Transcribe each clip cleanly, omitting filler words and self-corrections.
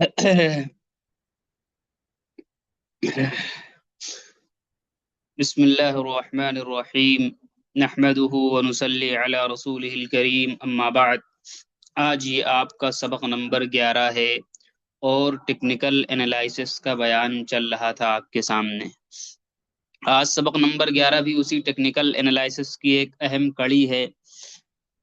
बिस्मिल्लाहिर्रहमानिर्रहीम नहमदुहु व नुसल्ली अला रसूलिहिल करीम अम्मा बाद। आज ये आपका सबक नंबर 11 है और टेक्निकल एनालिसिस का बयान चल रहा था आपके सामने। आज सबक नंबर 11 भी उसी टेक्निकल एनालिसिस की एक अहम कड़ी है।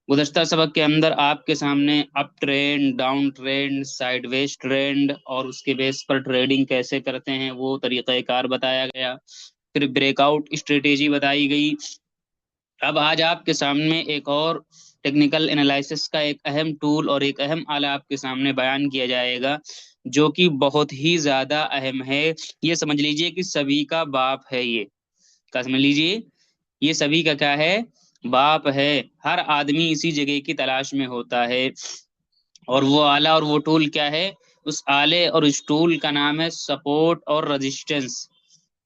गुज़श्ता सबक के अंदर आपके सामने up trend, down trend, sideways trend और उसके बेस पर ट्रेडिंग कैसे करते हैं वो तरीक़ाकार बताया गया। फिर ब्रेकआउट स्ट्रेटेजी बताई गई। अब आज आपके सामने एक और टेक्निकल एनालिसिस का एक अहम टूल और एक अहम आला आपके सामने बयान किया जाएगा, जो कि बहुत ही ज्यादा अहम है। ये समझ लीजिए कि सभी का बाप है ये। क्या समझ लीजिए, ये सभी का क्या है? बाप है। हर आदमी इसी जगह की तलाश में होता है। और वो आला और वो टूल क्या है? उस आले और उस टूल का नाम है सपोर्ट और रेजिस्टेंस।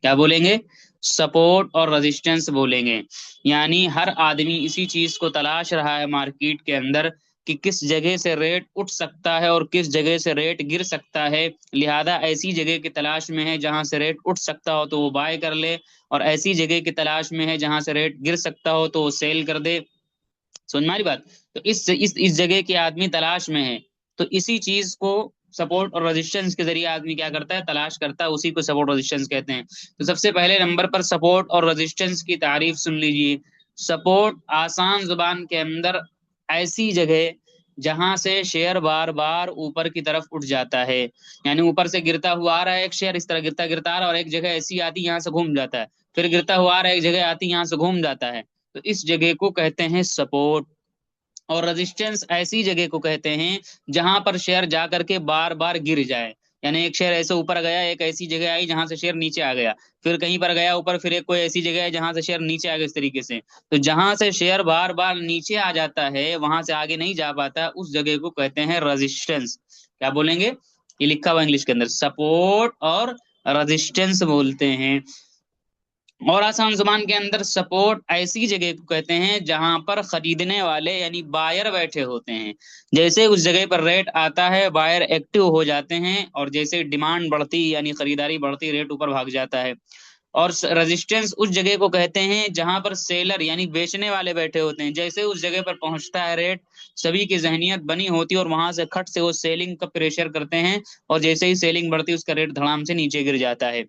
क्या बोलेंगे? सपोर्ट और रेजिस्टेंस बोलेंगे। यानी हर आदमी इसी चीज को तलाश रहा है मार्केट के अंदर कि किस जगह से रेट उठ सकता है और किस जगह से रेट गिर सकता है। लिहाजा ऐसी जगह की तलाश में है जहां से रेट उठ सकता हो तो वो बाय कर ले, और ऐसी जगह की तलाश में है जहां से रेट गिर सकता हो तो वो सेल कर दे। समझ में आ रही बात? तो इस जगह के आदमी तलाश में है। तो इसी चीज को सपोर्ट और रेजिस्टेंस के जरिए आदमी क्या करता है? तलाश करता है। उसी को सपोर्ट रेजिस्टेंस कहते हैं। तो सबसे पहले नंबर पर सपोर्ट और रेजिस्टेंस की तारीफ सुन लीजिए। सपोर्ट आसान जुबान के अंदर ऐसी जगह जहां से शेयर बार बार ऊपर की तरफ उठ जाता है। यानी ऊपर से गिरता हुआ आ रहा है एक शेयर, इस तरह गिरता गिरता आ रहा है और एक जगह ऐसी आती यहाँ से घूम जाता है। फिर गिरता हुआ आ रहा है, एक जगह आती यहाँ से घूम जाता है। तो इस जगह को कहते हैं सपोर्ट। और रेजिस्टेंस ऐसी जगह को कहते हैं जहां पर शेयर जा करके बार बार गिर जाए। यानी एक शेयर ऐसे ऊपर गया, एक ऐसी जगह आई जहां से शेयर नीचे आ गया, फिर कहीं पर गया ऊपर, फिर एक कोई ऐसी जगह है जहां से शेयर नीचे आ गया, इस तरीके से। तो जहां से शेयर बार बार नीचे आ जाता है, वहां से आगे नहीं जा पाता, उस जगह को कहते हैं रेजिस्टेंस। क्या बोलेंगे? ये लिखा हुआ इंग्लिश के अंदर सपोर्ट और रेजिस्टेंस बोलते हैं। और आसान जुबान के अंदर सपोर्ट ऐसी जगह को कहते हैं जहां पर खरीदने वाले यानी बायर बैठे होते हैं। जैसे उस जगह पर रेट आता है, बायर एक्टिव हो जाते हैं, और जैसे डिमांड बढ़ती यानी खरीदारी बढ़ती, रेट ऊपर भाग जाता है। और रेजिस्टेंस उस जगह को कहते हैं जहां पर सेलर यानी बेचने वाले बैठे होते हैं। जैसे उस जगह पर पहुंचता है रेट, सभी की जहनियत बनी होती है और वहां से खट से वो सेलिंग का प्रेशर करते हैं, और जैसे ही सेलिंग बढ़ती है उसका रेट धड़ाम से नीचे गिर जाता है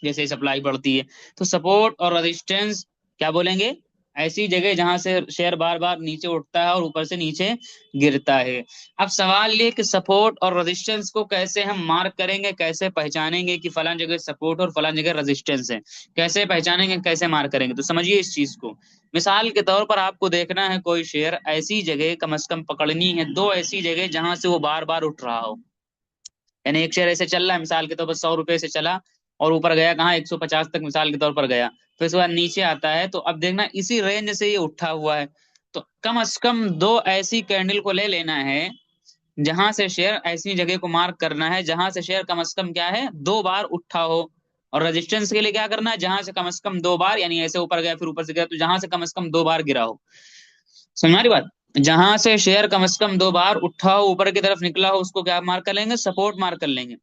जैसे ही सप्लाई बढ़ती है। तो सपोर्ट और रेजिस्टेंस क्या बोलेंगे? ऐसी जगह जहां से शेयर बार बार नीचे उठता है और ऊपर से नीचे गिरता है। अब सवाल ये कि सपोर्ट और रेजिस्टेंस को कैसे हम मार्क करेंगे, कैसे पहचानेंगे कि फलां जगह सपोर्ट और फलां जगह रेजिस्टेंस है? कैसे पहचानेंगे, कैसे मार्क करेंगे? तो समझिए इस चीज को। मिसाल के तौर पर आपको देखना है कोई शेयर, ऐसी जगह कम से कम पकड़नी है, दो ऐसी जगह जहां से वो बार बार उठ रहा हो। यानी एक शेयर ऐसे चल रहा है, मिसाल के तौर पर 100 रुपए से चला और ऊपर गया कहाँ, 150 तक मिसाल के तौर पर गया, फिर उसके बाद नीचे आता है। तो अब देखना इसी रेंज से ये उठा हुआ है। तो कम से कम दो ऐसी कैंडल को ले लेना है जहां से शेयर, ऐसी जगह को मार्क करना है जहां से शेयर कम से कम क्या है, दो बार उठा हो। और रेजिस्टेंस के लिए क्या करना है? जहां से कम दो बार, यानी ऐसे ऊपर गया फिर ऊपर से गया, तो जहां से कम दो बार गिरा हो। समझ में आ रही बात? जहां से शेयर कम से कम दो बार उठा हो, ऊपर की तरफ निकला हो, उसको क्या मार्क कर लेंगे? सपोर्ट मार्क कर लेंगे।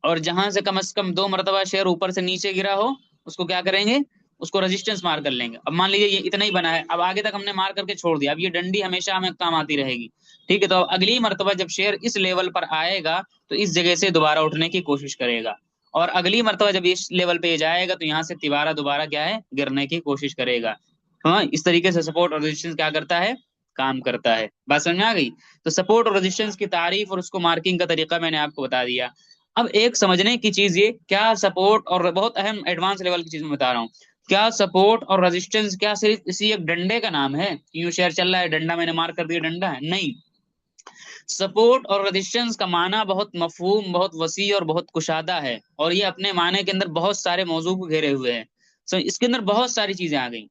और जहां से कम दो मरतबा शेयर ऊपर से नीचे गिरा हो, उसको क्या करेंगे? उसको रेजिस्टेंस मार्क कर लेंगे। अब मान लीजिए ये इतना ही बना है, अब आगे तक हमने मार्क करके छोड़ दिया। अब ये डंडी हमेशा हमें काम आती रहेगी। ठीक है, तो अब अगली मरतबा जब शेयर इस लेवल पर आएगा तो इस जगह से दोबारा उठने की कोशिश करेगा, और अगली मरतबा जब इस लेवल पे ये जाएगा तो यहाँ से तिबारा दोबारा क्या है, गिरने की कोशिश करेगा। हाँ, इस तरीके से सपोर्ट और रेजिस्टेंस क्या करता है, काम करता है। बात समझ में आ गई? तो सपोर्ट और रेजिस्टेंस की तारीफ और उसको मार्किंग का तरीका मैंने आपको बता दिया। अब एक समझने की चीज ये, क्या सपोर्ट और बहुत अहम एडवांस लेवल की चीज मैं बता रहा हूँ, क्या सपोर्ट और रेजिस्टेंस क्या सिर्फ इसी एक डंडे का नाम है? यूं शेयर चल रहा है, डंडा मैंने मार्क कर दिया, डंडा है? नहीं। सपोर्ट और रेजिस्टेंस का माना बहुत मफहूम, बहुत वसी और बहुत कुशादा है, और ये अपने माने के अंदर बहुत सारे मौजू को घेरे हुए हैं। सो इसके अंदर बहुत सारी चीजें आ गई।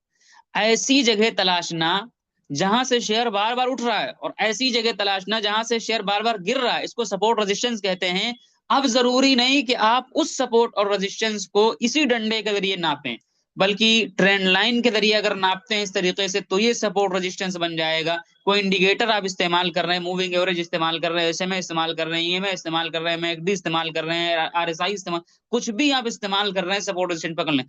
ऐसी जगह तलाशना जहां से शेयर बार बार उठ रहा है, और ऐसी जगह तलाशना जहां से शेयर बार बार गिर रहा है, इसको सपोर्ट रेजिस्टेंस कहते हैं। अब जरूरी नहीं कि आप उस सपोर्ट और रेजिस्टेंस को इसी डंडे के जरिए नापें। बल्कि ट्रेंड लाइन के जरिए अगर नापते हैं इस तरीके से तो ये सपोर्ट रेजिस्टेंस बन जाएगा। कोई इंडिकेटर आप इस्तेमाल कर रहे हैं, मूविंग एवरेज इस्तेमाल कर रहे हैं, एसएमए इस्तेमाल कर रहे हैं, ईएमए इस्तेमाल कर रहे हैं, मैकडी इस्तेमाल कर रहे हैं, आरएसआई इस्तेमाल, कुछ भी आप इस्तेमाल कर रहे हैं सपोर्ट रेजिस्टेंस पकड़ने,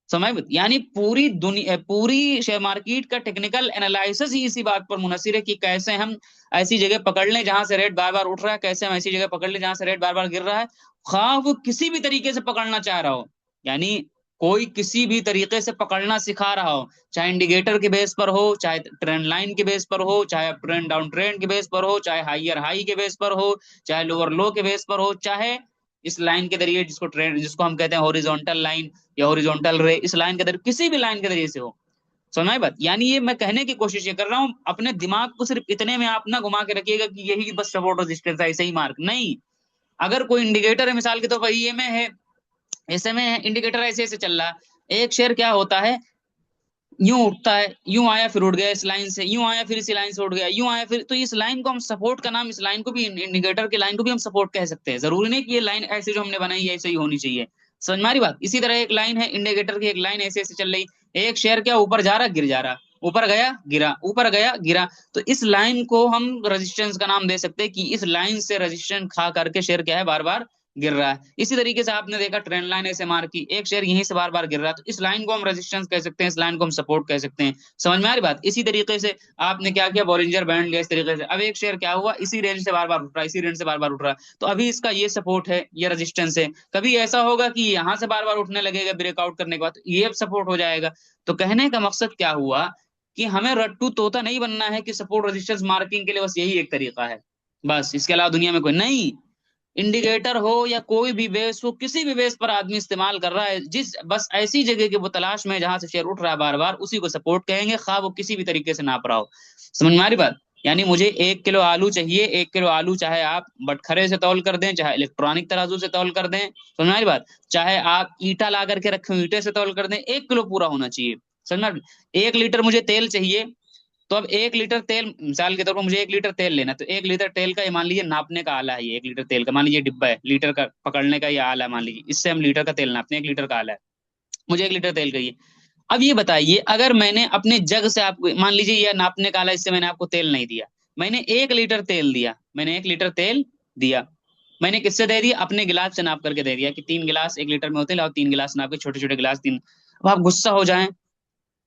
समय यानी पूरी दुनिया, पूरी शेयर मार्केट का टेक्निकल एनालिसिस ही इसी बात पर मुनहसिर है कि कैसे हम ऐसी जगह पकड़ लें जहां से रेट बार बार उठ रहा है, कैसे हम ऐसी जगह पकड़ लें जहां से रेट बार बार गिर रहा है, खा वो किसी भी तरीके से पकड़ना चाह रहा हो। यानी कोई किसी भी तरीके से पकड़ना सिखा रहा हो, चाहे इंडिकेटर के बेस पर हो, चाहे ट्रेंड लाइन के बेस पर हो, चाहे ट्रेंड डाउन ट्रेंड के बेस पर हो, चाहे हाइयर हाई के बेस पर हो, चाहे लोअर लो के बेस पर हो, चाहे इस लाइन के जरिए जिसको ट्रेंड, जिसको हम कहते हैं हॉरिजॉन्टल लाइन या हॉरिजॉन्टल रे, इस लाइन के जरिए, किसी भी लाइन के जरिए से हो। समझ में बात? यानी ये मैं कहने की कोशिश ये कर रहा हूँ, अपने दिमाग को सिर्फ इतने में आप ना घुमा के रखिएगा कि यही बस सपोर्ट रेजिस्टेंस है, ऐसे ही मार्क नहीं। अगर कोई इंडिकेटर है, मिसाल के तौर पर ईएमए है, एसएमए है, इंडिकेटर ऐसे ऐसे चल रहा है, एक शेयर क्या होता है, यूं उठता है, यूं आया फिर उठ गया इस लाइन से, यूं आया फिर इसी लाइन से उठ गया, यूं आया फिर, तो इस लाइन को हम सपोर्ट का नाम, इस लाइन को भी, इंडिकेटर की लाइन को भी हम सपोर्ट कह सकते हैं। जरूरी नहीं कि ये लाइन ऐसे जो हमने बनाई है ऐसे ही होनी चाहिए। समझ मारी बात? इसी तरह एक लाइन है इंडिकेटर की, एक लाइन ऐसे ऐसे चल रही, एक शेयर क्या ऊपर जा रहा गिर जा रहा, ऊपर गया गिरा, ऊपर गया गिरा, तो इस लाइन को हम रेजिस्टेंस का नाम दे सकते हैं कि इस लाइन से रेजिस्टेंस खा करके शेयर क्या है, बार बार गिर रहा है। इसी तरीके से आपने देखा ट्रेंड लाइन ऐसे मार की, एक शेयर यहीं से बार बार गिर रहा है, तो इस लाइन को हम रेजिस्टेंस कह सकते हैं, इस लाइन को हम सपोर्ट कह सकते हैं। समझ में आ रही बात? इसी तरीके से आपने क्या किया, बॉलिंजर बैंड लिया इस तरीके से, अब एक शेयर क्या हुआ, इसी रेंज से बार बार उठ रहा है, इसी रेंज से बार बार उठ रहा है, तो अभी इसका ये सपोर्ट है, ये रेजिस्टेंस है। कभी ऐसा होगा कि यहाँ से बार बार उठने लगेगा ब्रेकआउट करने के बाद, तो ये सपोर्ट हो जाएगा। तो कहने का मकसद क्या हुआ कि हमें रट्टू तोता नहीं बनना है कि सपोर्ट रेजिस्टेंस मार्किंग के लिए बस यही एक तरीका है, बस इसके अलावा दुनिया में कोई नहीं। इंडिकेटर हो या कोई भी बेस हो, किसी भी बेस पर आदमी इस्तेमाल कर रहा है, जिस बस ऐसी जगह की वो तलाश में जहां से शेयर उठ रहा है बार बार, उसी को सपोर्ट कहेंगे, खा वो किसी भी तरीके से नाप रहा हो। समझ में आ रही बात? यानी मुझे 1 किलो आलू चाहिए, 1 किलो आलू चाहे आप बटखरे से तौल कर दें, चाहे इलेक्ट्रॉनिक तराजू से तौल कर दें, समझ में आ रही बात, चाहे आप ईटा ला करके रखे ईटे से तौल कर दें, 1 किलो पूरा होना चाहिए। समझ में 1 लीटर मुझे तेल चाहिए, तो अब 1 लीटर तेल, मिसाल के तौर पर मुझे 1 लीटर तेल लेना है, तो 1 लीटर तेल का ये मान लीजिए नापने का आला है, ये 1 लीटर तेल का मान लीजिए डिब्बा है, लीटर का पकड़ने का ये आला है, मान लीजिए इससे हम लीटर का तेल नापते हैं, 1 लीटर का आला है, मुझे 1 लीटर तेल चाहिए। अब ये बताइए, अगर मैंने अपने जग से आपको, मान लीजिए ये नापने का आला, इससे मैंने आपको तेल नहीं दिया, मैंने 1 लीटर तेल दिया, मैंने 1 लीटर तेल दिया, मैंने किससे दे दिया, अपने गिलास से नाप करके दे दिया कि 3 गिलास 1 लीटर में होते हैं, और 3 गिलास नाप के, छोटे छोटे गिलास तीन। अब आप गुस्सा हो जाएं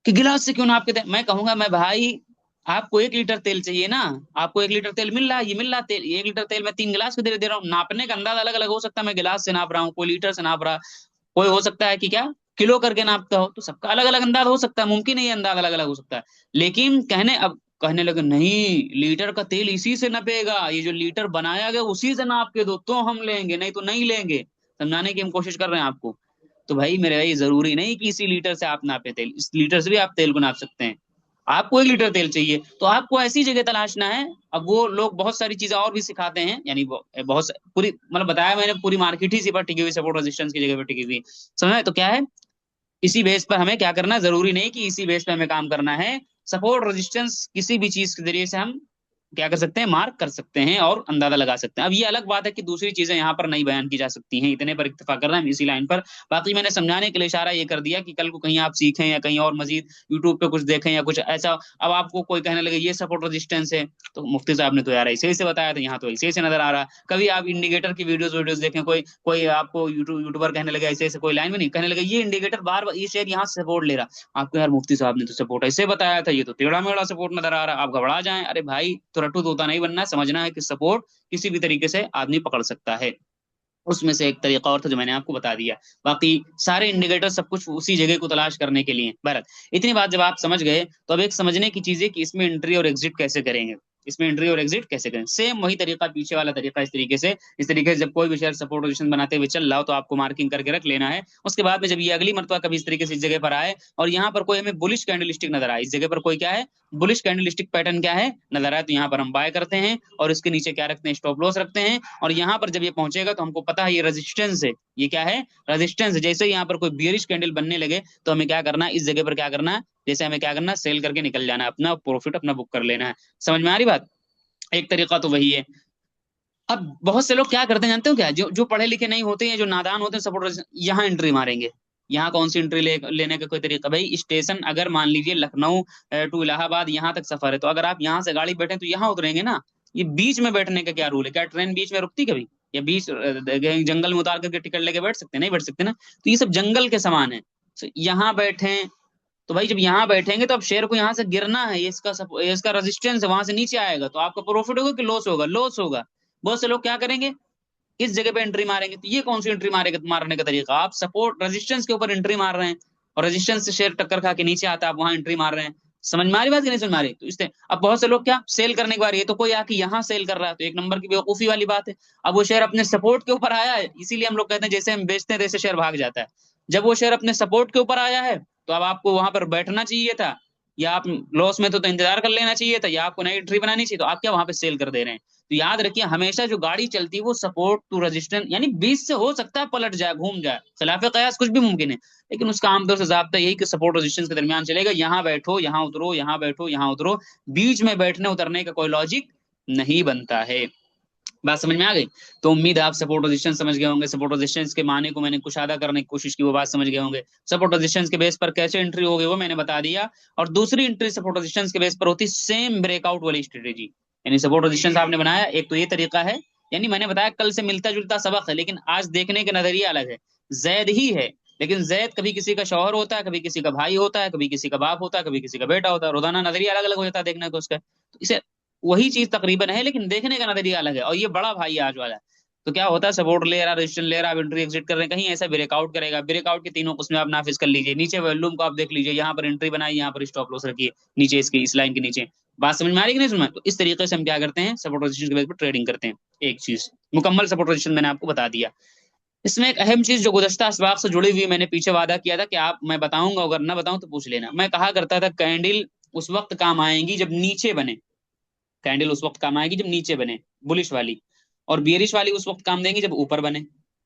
कि गिलास से क्यों नाप के दे, मैं कहूंगा, मैं भाई आपको 1 लीटर तेल चाहिए ना, आपको 1 लीटर तेल मिल रहा है, ये मिल रहा है तेल, 1 लीटर तेल मैं 3 गिलास के दे रहा हूँ, नापने का अंदाज अलग अलग हो सकता है, मैं गिलास से नाप रहा हूँ, कोई लीटर से नाप रहा, कोई हो सकता है कि क्या किलो करके नापता हो, तो सबका अलग अलग अंदाज हो सकता है, मुमकिन है ये अंदाज अलग अलग हो सकता है। लेकिन कहने लगे नहीं, लीटर का तेल इसी से नपेगा, ये जो लीटर बनाया गया उसी से नाप के दो तो हम लेंगे, नहीं तो नहीं लेंगे। समझाने की हम कोशिश कर रहे हैं आपको। तो भाई मेरे भाई, जरूरी नहीं कि इसी लीटर से आप नापे तेल, इस लीटर से भी आप तेल को नाप सकते हैं। आपको 1 लीटर तेल चाहिए तो आपको ऐसी जगह तलाशना है। अब वो लोग बहुत सारी चीजें और भी सिखाते हैं, यानी पूरी मतलब बताया मैंने, पूरी मार्केट ही इसी पर टिकी हुई, सपोर्ट रेजिस्टेंस की जगह पर टिकी हुई। समझ में? तो क्या है, इसी बेस पर हमें क्या करना है, जरूरी नहीं कि इसी बेस पर हमें काम करना है, सपोर्ट रेजिस्टेंस किसी भी चीज के जरिए से हम क्या कर सकते हैं, मार्क कर सकते हैं और अंदाजा लगा सकते हैं। अब ये अलग बात है कि दूसरी चीजें यहाँ पर नहीं बयान की जा सकती हैं, इतने पर इत्तेफा कर रहे हैं इसी लाइन पर। बाकी मैंने समझाने के लिए इशारा ये कर दिया कि कल को कहीं आप सीखें या कहीं और मजीद यूट्यूब पे कुछ देखें या कुछ ऐसा, अब आपको कोई कहने लगे ये सपोर्ट रेजिस्टेंस है, तो मुफ्ती साहब ने तो यार ऐसे ऐसे बताया था, यहाँ तो ऐसे ऐसे नजर आ रहा है। कभी आप इंडिकेटर की वीडियोस वीडियोस देखें, कोई कोई आपको यूट्यूबर कहने लगे ऐसे ऐसे, कोई लाइन में नहीं कहने लगे ये इंडिकेटर बार बार ये शेयर यहाँ से सपोर्ट ले रहा, आपको यार मुफ्ती साहब ने तो सपोर्ट ऐसे बताया था, ये तो टेढ़ा मेढ़ा सपोर्ट नजर आ रहा है, आप घबरा जाएं। अरे भाई, तो रट्टू तोता नहीं बनना है, समझना है कि सपोर्ट किसी भी तरीके से आदमी पकड़ सकता है। उसमें से एक तरीका और था जो मैंने आपको बता दिया, बाकी सारे इंडिकेटर सब कुछ उसी जगह को तलाश करने के लिए। बहरहाल, इतनी बात जब आप समझ गए तो अब एक समझने की चीज है कि इसमें एंट्री और एग्जिट कैसे करेंगे, इसमें एंट्री और एग्जिट कैसे करें। सेम वही तरीका, पीछे वाला तरीका, इस तरीके से जब कोई भी शेयर सपोर्ट पोजीशन बनाते हुए चल रहा हो तो आपको मार्किंग करके रख लेना है। उसके बाद में जब ये अगली मरतबा कभी इस तरीके से इस जगह पर आए और यहाँ पर कोई हमें बुलिश कैंडलस्टिक नजर आए, इस जगह पर कोई क्या है, बुलिश कैंडलस्टिक पैटर्न क्या है नजर आए, तो यहाँ पर हम बाय करते हैं और इसके नीचे क्या रखते हैं, स्टॉप लॉस रखते हैं। और यहाँ पर जब ये पहुंचेगा तो हमको पता है ये रेजिस्टेंस है, ये क्या है, रेजिस्टेंस। जैसे ही यहाँ पर कोई बियरिश कैंडल बनने लगे तो हमें क्या करना है, इस जगह पर क्या करना है, जैसे हमें क्या करना है, सेल करके निकल जाना है, अपना प्रॉफिट अपना बुक कर लेना है। समझ में आ रही बात? एक तरीका तो वही है। अब बहुत से लोग क्या करते हैं जानते हो क्या, जो जो पढ़े लिखे नहीं होते हैं, जो नादान होते हैं, सपोर्ट यहाँ एंट्री मारेंगे। यहाँ कौन सी एंट्री लेने का कोई तरीका? भाई स्टेशन अगर मान लीजिए लखनऊ टू इलाहाबाद यहाँ तक सफर है, तो अगर आप यहाँ से गाड़ी बैठे तो यहाँ उतरेंगे ना। ये बीच में बैठने का क्या रूल है? क्या ट्रेन बीच में रुकती कभी? या बीच जंगल में उतार करके टिकट लेके बैठ सकते? नहीं बैठ सकते ना। तो ये सब जंगल के समान है। तो यहाँ बैठे, तो भाई जब यहाँ बैठेंगे तो अब शेयर को यहाँ से गिरना है, ये इसका रेजिस्टेंस है, वहां से नीचे आएगा, तो आपका प्रॉफिट होगा कि लॉस होगा? लॉस होगा। बहुत से लोग क्या करेंगे, इस जगह पे एंट्री मारेंगे। तो ये कौन सी एंट्री मारने का तरीका? आप सपोर्ट रेजिस्टेंस के ऊपर एंट्री मार रहे हैं, और रेजिस्टेंस से शेयर टक्कर खा के नीचे आता है, आप वहां एंट्री मार रहे हैं। समझ में आ रही बात कि नहीं समझ में आ रही? तो इससे अब बहुत से लोग क्या सेल करने के बाद, ये तो कोई आके यहाँ सेल कर रहा है, तो एक नंबर की बेवकूफी वाली बात है। अब वो शेयर अपने सपोर्ट के ऊपर आया है, इसीलिए हम लोग कहते हैं जैसे हम बेचते हैं वैसे शेयर भाग जाता है। जब वो शेयर अपने सपोर्ट के ऊपर आया है, तो अब आपको वहां पर बैठना चाहिए था, या आप लॉस में तो इंतजार कर लेना चाहिए था, या आपको नई एंट्री बनानी चाहिए, तो आप क्या वहां पे सेल कर दे रहे हैं। तो याद रखिए, हमेशा जो गाड़ी चलती है वो सपोर्ट टू रेजिस्टेंस, यानी बीच से हो सकता है पलट जाए, घूम जाए, खिलाफ कयास कुछ भी मुमकिन है, लेकिन उसका आमतौर से जाब्ता यही कि सपोर्ट रेजिस्टेंस के दरमियान चलेगा। यहाँ बैठो, यहाँ उतरो, यहाँ बैठो, यहाँ उतरो, बीच में बैठने उतरने का कोई लॉजिक नहीं बनता है। बात समझ में आ गई? तो उम्मीद है आप सपोर्ट रेजिस्टेंस समझ गए होंगे। सपोर्ट रेजिस्टेंस के माने को मैंने कुछ आधा करने की कोशिश की, वो बात समझ गए होंगे। सपोर्ट रेजिस्टेंस के बेस पर कैसे एंट्री होगी वो मैंने बता दिया। और दूसरी एंट्री सपोर्ट रेजिस्टेंस के बेस पर होती है सेम ब्रेकआउट वाली स्ट्रेटेजी। यानी सपोर्ट रेजिस्टेंस आपने बनाया, एक तो ये तरीका है, यानी मैंने बताया कल से मिलता जुलता सबक है, लेकिन आज देखने का नजरिया अलग है। जैद ही है, लेकिन जैद कभी किसी का शौहर होता है, कभी किसी का भाई होता है, कभी किसी का बाप होता है, कभी किसी का बेटा होता है। रोजाना नजरिया अलग अलग हो जाता है देखने को उसका। तो इसे वही चीज तकरीबन है, लेकिन देखने का नजरिया अलग है। और ये बड़ा भाई आज वाला है। तो क्या होता है, सपोर्ट ले रहा, रेजिस्टेंस ले रहा, आप एंट्री एग्जिट कर रहे हैं, कहीं ऐसा ब्रेकआउट करेगा, ब्रेकआउट के तीनों उसमें आप नाफिज कर लीजिए। नीचे वॉल्यूम को आप देख लीजिए, यहाँ पर एंट्री बनाई, यहाँ पर स्टॉप लॉस रखिए नीचे, इसकी इस लाइन के नीचे। बात समझ में आ रही कि नहीं समझ में? तो इस तरीके से हम क्या करते हैं, सपोर्ट रेजिस्टेंस के बेस पर ट्रेडिंग करते हैं। एक चीज मुकम्मल सपोर्ट रेजिस्टेंस मैंने आपको बता दिया। इसमें एक अहम चीज जो गुज़श्ता असबाक से जुड़ी हुई, मैंने पीछे वादा किया था कि आप, मैं बताऊंगा, अगर ना बताऊं तो पूछ लेना। मैं कहा करता था कैंडल उस वक्त काम आएंगी जब नीचे बने, कैंडल उस वक्त काम आएगी जब नीचे बने, बुलिश वाली। और बियरिश वाली उस वक्त काम देंगी जब ऊपर बने।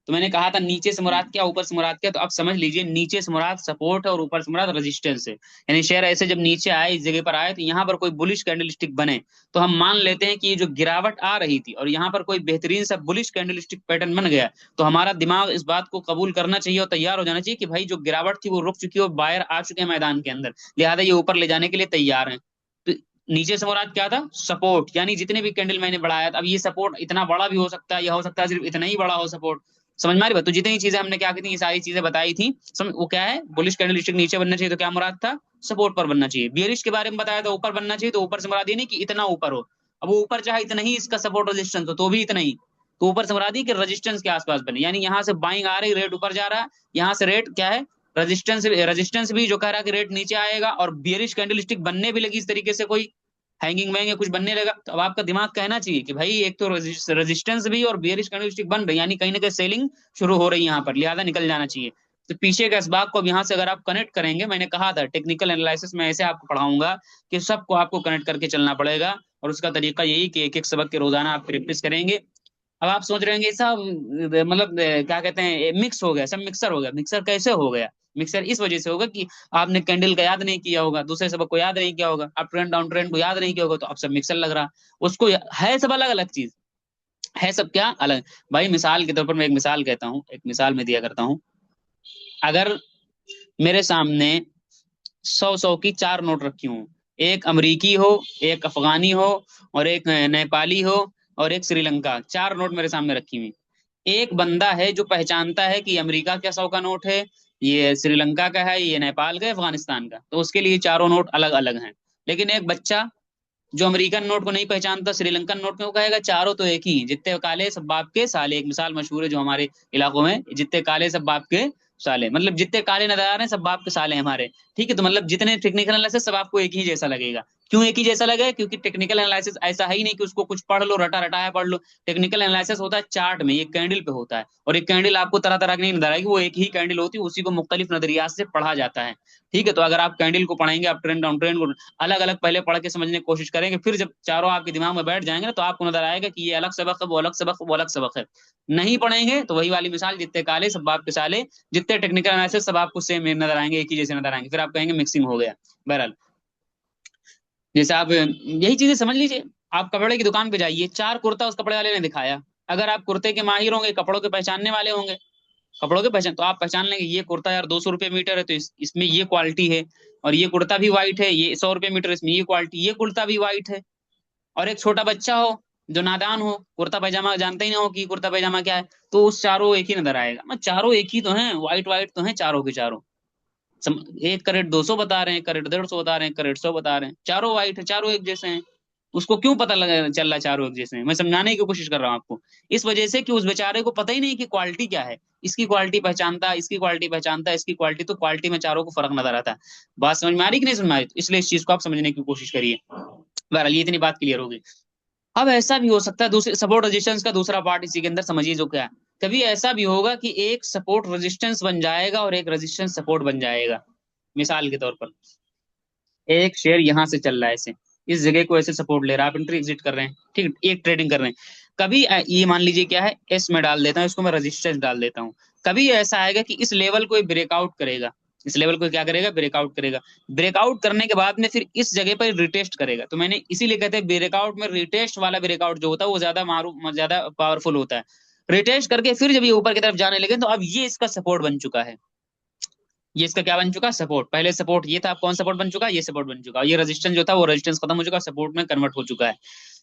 तो मैंने कहा था नीचे से मुराद क्या, ऊपर से मुराद क्या? तो अब समझ लीजिए, नीचे से मुराद सपोर्ट है और ऊपर से मुराद रेजिस्टेंस है। यानी शेयर ऐसे जब नीचे आए, इस जगह पर आए, तो यहाँ पर कोई बुलिश कैंडल स्टिक बने, तो हम मान लेते हैं कि ये जो गिरावट आ रही थी और यहाँ पर कोई बेहतरीन सा बुलिश कैंडल स्टिक पैटर्न बन गया, तो हमारा दिमाग इस बात को कबूल करना चाहिए और तैयार हो जाना चाहिए कि भाई जो गिरावट थी वो रुक चुकी है, बायर आ चुके हैं मैदान के अंदर, लिहाजा ये ऊपर ले जाने के लिए तैयार है। तो नीचे से मुराद क्या था, सपोर्ट। यानी जितने भी कैंडल मैंने बढ़ाया था, अब ये सपोर्ट इतना बड़ा भी हो सकता है, या हो सकता है सिर्फ इतना ही बड़ा हो सपोर्ट। समझ में आ रही बात? तो जितनी चीजें हमने क्या की थी, ये सारी चीजें बताई थी, समझ वो क्या है, बुलिश कैंडल स्टिक नीचे बनना चाहिए, तो क्या मुराद था, सपोर्ट पर बनना चाहिए। बियरिश के बारे में बताया था ऊपर बनना चाहिए, तो ऊपर से मुराद ये नहीं कि इतना ऊपर हो, अब वो ऊपर चाहे इतना ही इसका सपोर्ट रेजिस्टेंस हो तो भी इतना ही, तो ऊपर से मुराद ही कि रेजिस्टेंस के आसपास बने। यानी यहाँ से बाइंग आ रही, रेट ऊपर जा रहा है, यहाँ से रेट क्या है, रेजिस्टेंस भी जो कह रहा है कि रेट नीचे आएगा, और बियरिश कैंडल स्टिक बनने भी लगी इस तरीके से, कोई हैंगिंग वैंगिंग कुछ बनने लगा। तो अब आपका दिमाग कहना चाहिए कि भाई एक तो रेजिस्टेंस भी और बियरिश कैंडलस्टिक बन रही, यानी कहीं ना कहीं सेलिंग शुरू हो रही है यहाँ पर, लिहाजा निकल जाना चाहिए। तो पीछे के असबाब को अब यहाँ से अगर आप कनेक्ट करेंगे, मैंने कहा था टेक्निकल एनालिसिस में ऐसे आपको पढ़ाऊंगा कि सबको आपको कनेक्ट करके चलना पड़ेगा, और उसका तरीका यही कि एक एक सबक के रोजाना आप प्रैक्टिस करेंगे। अब आप सोच रहे होंगे सब मतलब क्या कहते हैं, मिक्स हो गया, सब मिक्सर हो गया। मिक्सर कैसे हो गया? मिक्सर इस वजह से होगा कि आपने कैंडल का याद नहीं किया होगा, दूसरे सबक को याद नहीं किया होगा, आप ट्रेंड डाउन ट्रेंड को याद नहीं किया होगा, तो अब सब मिक्सर लग रहा उसको। है सब अलग अलग चीज, है सब क्या अलग। भाई मिसाल के तौर पर मैं एक मिसाल कहता हूँ, एक मिसाल में दिया करता हूँ। अगर मेरे सामने 100 100 की 4 नोट रखी हूँ, एक अमरीकी हो, एक अफगानी हो, और एक नेपाली हो, और एक श्रीलंका, 4 नोट मेरे सामने रखी हुई। एक बंदा है जो पहचानता है कि अमेरिका का 100 का नोट है, ये श्रीलंका का है, ये नेपाल का है, अफगानिस्तान का, तो उसके लिए चारों नोट अलग अलग हैं। लेकिन एक बच्चा जो अमेरिकन नोट को नहीं पहचानता, श्रीलंकन नोट में, वो कहेगा चारों तो एक ही हैं, जितने काले सब बाप के साले। एक मिसाल मशहूर है जो हमारे इलाकों में, जितने काले सब बाप के साले, मतलब जितने काले नजर आ रहे हैं सब बाप के साले हैं हमारे। ठीक है, तो मतलब जितने टेक्निकल एनालिसिस सब आपको एक ही जैसा लगेगा। क्यों एक ही जैसा लगेगा? क्योंकि टेक्निकल एनालिसिस ऐसा है ही नहीं कि उसको कुछ पढ़ लो, रटा रटाया पढ़ लो। टेक्निकल एनालिसिस होता है चार्ट में, ये कैंडल पे होता है, और एक कैंडल आपको तरह तरह की नहीं नजर आएगी, वो एक ही कैंडल होती है, उसी को मुख्तलिफ नजरियात से पढ़ा जाता है। ठीक है, तो अगर आप कैंडल को पढ़ेंगे, आप ट्रेंड डाउन ट्रेंड को अलग अलग पहले पढ़ के समझने की कोशिश करेंगे, फिर जब चारों आपके दिमाग में बैठ जाएंगे ना, तो आपको नजर आएगा कि ये अलग सबक है, वो अलग सबक है, वो अलग सबक है। नहीं पढ़ेंगे तो वही वाली मिसाल, जितने काले सब बाप के साले, जितने टेक्निकल एनालिसिस सब आपको सेम नजर आएंगे, एक ही जैसे नजर आएंगे, फिर आप कहेंगे मिक्सिंग हो गया। बहरहाल, जैसे आप यही चीजें समझ लीजिए। आप कपड़े की दुकान पे जाइए, 4 कुर्ता उस कपड़े वाले ने दिखाया, अगर आप कुर्ते के माहिर होंगे, कपड़ों के पहचानने वाले होंगे, कपड़ों के पहचान, तो आप पहचान लेंगे ये कुर्ता यार 200 रुपये मीटर है तो इसमें ये क्वालिटी है, और ये कुर्ता भी व्हाइट है, ये 100 रुपये मीटर, इसमें ये क्वालिटी, ये कुर्ता भी व्हाइट है। और एक छोटा बच्चा हो जो नादान हो, कुर्ता पैजामा जानते ही ना हो कि कुर्ता पैजामा क्या है, तो उस चारों एक ही नजर आएगा, मैं चारों एक ही तो हैं, व्हाइट व्हाइट तो हैं चारों के चारों। एक करेट 200 बता रहे हैं, करेट 150 बता रहे हैं, करेट 100 बता रहे हैं, चारों व्हाइट है, चारों एक जैसे हैं। उसको क्यों पता लगा चल रहा है चारों एक जैसे हैं? मैं समझाने की कोशिश कर रहा हूँ आपको। इस वजह से कि उस बेचारे को पता ही नहीं कि क्वालिटी क्या है। इसकी क्वालिटी पहचानता है, इसकी क्वालिटी पहचानता है, इसकी क्वालिटी, तो क्वालिटी में चारों को फर्क नजर आता है। बात समझ में आ रही कि नहीं समझ में आ रही? तो इसलिए इस चीज को आप समझने की कोशिश करिए। बहरहाल ये इतनी बात क्लियर होगी। अब ऐसा भी हो सकता है, दूसरे सपोर्ट रेजिस्टेंस का दूसरा पार्ट इसी के अंदर समझिए जो क्या है। कभी ऐसा भी होगा कि एक सपोर्ट रेजिस्टेंस बन जाएगा और एक रेजिस्टेंस सपोर्ट बन जाएगा। मिसाल के तौर पर एक शेयर यहां से चल रहा है ऐसे, इस जगह को ऐसे सपोर्ट ले रहा है, आप एंट्री एग्जिट कर रहे हैं, ठीक है, एक ट्रेडिंग कर रहे हैं। कभी ये मान लीजिए क्या है, एस में डाल देता हूँ इसको, मैं रेजिस्टेंस डाल देता हूँ। कभी ऐसा आएगा कि इस लेवल को ब्रेकआउट करेगा, इस लेवल को क्या करेगा, ब्रेकआउट करेगा। ब्रेकआउट करने के बाद में फिर इस जगह पर रिटेस्ट करेगा। तो मैंने इसीलिए कहते हैं ब्रेकआउट में रिटेस्ट वाला ब्रेकआउट जो होता है वो ज्यादा मारूफ, ज्यादा पावरफुल होता है। रिटेस्ट करके फिर जब ये ऊपर की तरफ जाने लगे तो अब ये इसका सपोर्ट बन चुका है। ये इसका क्या बन चुका, सपोर्ट। पहले सपोर्ट ये था, अब कौन सपोर्ट बन चुका, ये सपोर्ट बन चुका। ये रेजिस्टेंस जो था वो रेजिस्टेंस खत्म हो चुका, सपोर्ट में कन्वर्ट हो चुका है।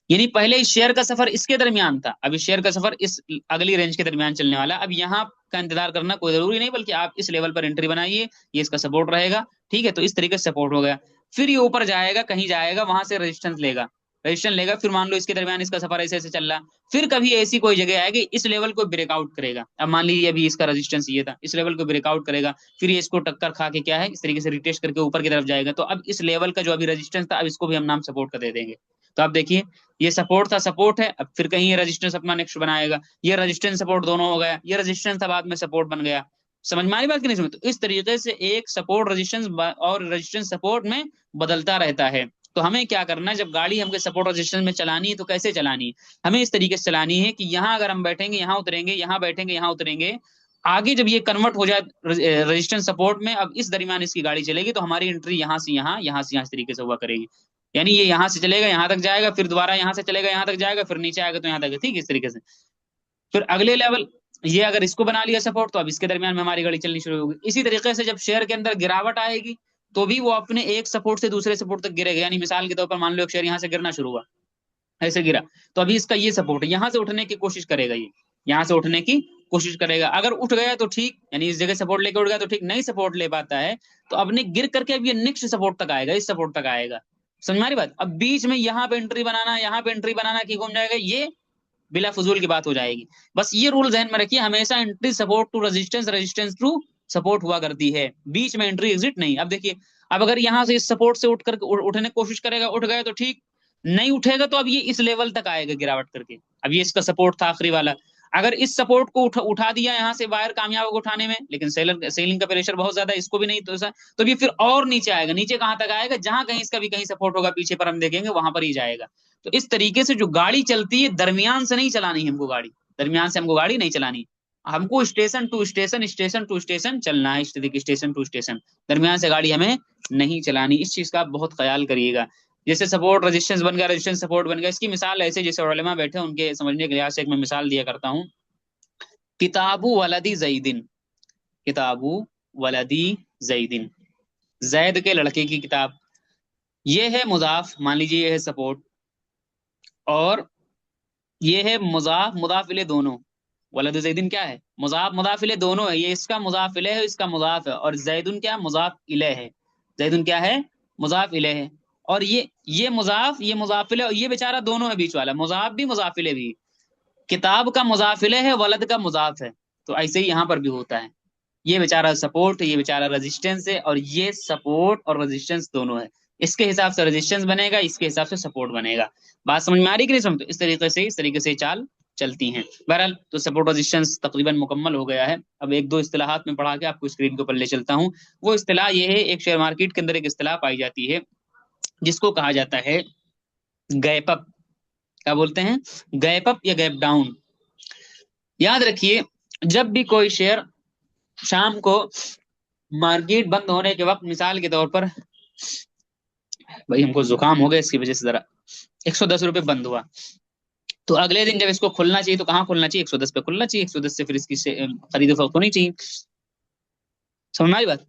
यानी पहले इस शेयर का सफर इसके दरमियान था, अब इस शेयर का सफर इस अगली रेंज के दरमियान चलने वाला। अब यहाँ का इंतजार करना कोई जरूरी नहीं, बल्कि आप इस लेवल पर एंट्री बनाइए, ये इसका सपोर्ट रहेगा, ठीक है। तो इस तरीके से सपोर्ट हो गया, फिर ये ऊपर जाएगा, कहीं जाएगा, वहां से रेजिस्टेंस लेगा, रेजिस्टेंस लेगा, फिर मान लो इसके दरमियान इसका सफर ऐसे ऐसे चल रहा। फिर कभी ऐसी कोई जगह आएगी, इस लेवल को ब्रेकआउट करेगा। अब मान लीजिए अभी इसका रेजिस्टेंस ये था, इस लेवल को ब्रेकआउट करेगा, फिर ये इसको टक्कर खा के क्या है, इस तरीके से रिटेस्ट करके ऊपर की तरफ जाएगा। तो अब इस लेवल का जो अभी रेजिस्टेंस था, अब इसको भी हम नाम सपोर्ट का दे देंगे। तो आप देखिए, ये सपोर्ट था, सपोर्ट है, अब फिर कहीं ये रेजिस्टेंस अपना नेक्स्ट बनाएगा, ये रेजिस्टेंस सपोर्ट दोनों हो गया, ये रेजिस्टेंस था बाद में सपोर्ट बन गया। समझ में आ रही बात कि नहीं समझ? तो इस तरीके से एक सपोर्ट रेजिस्टेंस और रेजिस्टेंस सपोर्ट में बदलता रहता है। तो हमें क्या करना है, जब गाड़ी हमको सपोर्ट रेजिस्टेंस में चलानी है तो कैसे चलानी है, हमें इस तरीके से चलानी है कि यहाँ अगर हम बैठेंगे यहाँ उतरेंगे, यहाँ बैठेंगे यहाँ उतरेंगे। आगे जब ये कन्वर्ट हो जाए रेजिस्टेंस सपोर्ट में, अब इस दरमियान इसकी गाड़ी चलेगी, तो हमारी एंट्री यहाँ से यहाँ, यहाँ से यहाँ, इस तरीके से हुआ करेगी। यानी ये यहाँ से चलेगा यहाँ तक जाएगा, फिर दोबारा यहाँ से चलेगा यहाँ तक जाएगा, फिर नीचे आएगा तो यहाँ तक, ठीक है, इस तरीके से। फिर अगले लेवल, ये अगर इसको बना लिया सपोर्ट, तो अब इसके दरमियान में हमारी गाड़ी चलनी शुरू होगी। इसी तरीके से जब शेयर के अंदर गिरावट आएगी, तो भी वो अपने एक सपोर्ट से दूसरे सपोर्ट तक गिरेगा। यानी मिसाल के तौर पर मान लो एक शेयर यहाँ से गिरना शुरू हुआ, ऐसे गिरा, तो अभी इसका ये सपोर्ट है, यहाँ से उठने की कोशिश करेगा, ये यहाँ से उठने की कोशिश करेगा। अगर उठ गया तो ठीक, यानी इस जगह सपोर्ट लेके उठ गया तो ठीक, नहीं सपोर्ट ले पाता है तो अपने गिर करके अब ये नेक्स्ट सपोर्ट तक आएगा, इस सपोर्ट तक आएगा। समझ मारी बात? अब बीच में यहाँ पे एंट्री बनाना, यहाँ पे एंट्री बनाना की घूम जाएगा, ये बिला फजूल की बात हो जाएगी। बस ये रूल ध्यान में रखिए, हमेशा entry support to resistance, resistance to support हुआ करती है, बीच में एंट्री एग्जिट नहीं। अब देखिए, अब अगर यहाँ से इस सपोर्ट से उठ कर उठने की कोशिश करेगा, उठ गया तो ठीक, नहीं उठेगा तो अब ये इस लेवल तक आएगा गिरावट करके। अब ये इसका सपोर्ट था आखिरी वाला, अगर इस सपोर्ट को उठा दिया यहाँ से, बाहर कामयाब होगा उठाने में, लेकिन सेलिंग का प्रेशर बहुत ज्यादा, इसको भी नहीं तो ये फिर और नीचे आएगा। नीचे कहाँ तक आएगा, जहां कहीं इसका भी कहीं सपोर्ट होगा पीछे पर हम देखेंगे, वहां पर ही जाएगा। तो इस तरीके से जो गाड़ी चलती है, दरमियान से नहीं चलानी है हमको गाड़ी, दरमियान से हमको गाड़ी नहीं चलानी, हमको station to station, station to station चलना है, स्टेशन टू स्टेशन, दरमियान से गाड़ी हमें नहीं चलानी। इस चीज का आप बहुत ख्याल करिएगा। जैसे सपोर्ट रेजिस्टेंस बन गया, रेजिस्टेंस सपोर्ट बन गया, इसकी मिसाल ऐसे जैसे उलमा बैठे उनके समझने के लिहाज से एक मैं मिसाल दिया करता हूँ। किताबू वलदी जैदिन, किताबू वलदी जैदिन, जैद के लड़के की किताब, ये है मुजाफ, मान लीजिए ये है सपोर्ट, और ये है मुजाफ मुजाफ इले दोनों। वलद जैदिन क्या है, मुजाफ मुजाफ इले दोनों है, ये इसका मुजाफ इले है, इसका मुजाफ है, और जैदुन क्या, मुजाफ इले है, जैदुन क्या है, मुजाफ इले है। और ये मुजाफ, ये मुजाफ इले, और ये बेचारा दोनों है बीच वाला, मुजाफ भी मुजाफ इले भी। किताब का मुजाफ इले है, वलद का मुजाफ है। तो ऐसे ही यहाँ पर भी होता है, ये बेचारा सपोर्ट है, ये बेचारा रेजिस्टेंस है, और ये सपोर्ट और रेजिस्टेंस दोनों है। इसके हिसाब से रेजिस्टेंस बनेगा, इसके हिसाब से सपोर्ट बनेगा। बात समझ में आ रही कि नहीं समझ? तो इस तरीके से चाल चलती हैं। बहरहाल तो सपोर्ट रेजिस्टेंस तकरीबन मुकम्मल हो गया है। अब एक दो इस्तिलाहात में पढ़ा के आपको स्क्रीन के ऊपर ले चलता हूँ। वो इस्तिलाह ये है, एक शेयर मार्केट के अंदर एक इस्तिलाह पाई जाती है जिसको कहा जाता है गैप अप। क्या बोलते हैं? गैप अप या गैप डाउन। याद रखिए, जब भी कोई शेयर शाम को मार्केट बंद होने के वक्त, मिसाल के तौर पर, भाई हमको जुकाम हो गया इसकी वजह से जरा, 110 रुपये बंद हुआ, तो अगले दिन जब इसको खुलना चाहिए तो कहाँ खुलना चाहिए, 110 पे खुलना चाहिए, 110 से फिर इसकी खरीदो फरोख्त होनी चाहिए। समझ में आई बात।